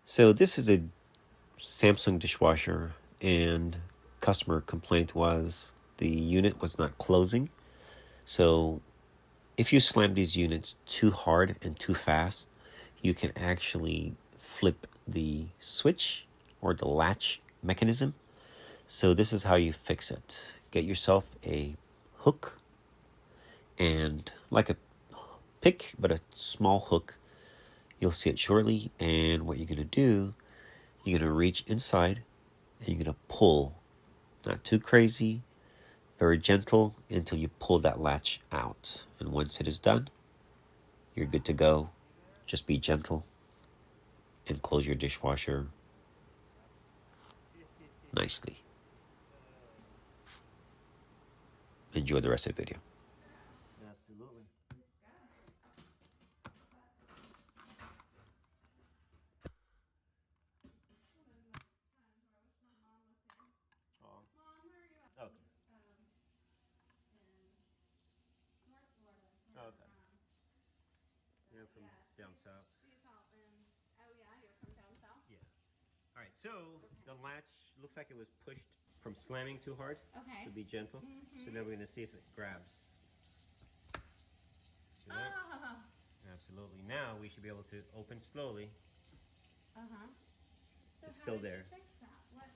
So this is a Samsung dishwasher, and customer complaint was the unit was not closing. So if you slam these units too hard and too fast, you can actually flip the switch or the latch mechanism. So this is how you fix it. Get yourself a hook, and like a pick, but a small hook. You'll see it shortly. And what you're going to do, you're going to reach inside and you're going to pull. Not too crazy, very gentle until you pull that latch out. And once it is done, you're good to go. Just be gentle and close your dishwasher nicely. Enjoy the rest of the video. Absolutely. Okay. Okay. You're from down south. Yeah. All right. So the latch looks like it was pushed from slamming too hard. Okay. So be gentle. So now we're going to see if it grabs. See that? Oh. Absolutely. Now we should be able to open slowly. Uh-huh. So It's how still did there. you fix that? What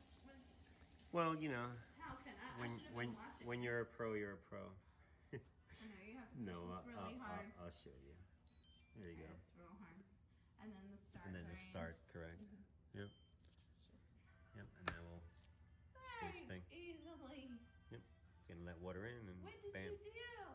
Well, you know, how can I when should have when been watching. when you're a pro, you're a pro. I know you have to push No, this really hard. I'll show you. There you go. It's real hard. And then the start. And then the drain. start, correct. Yep. Just Yep. And then we'll do this very thing. easily. Yep. It's gonna let water in and What did bam. you do?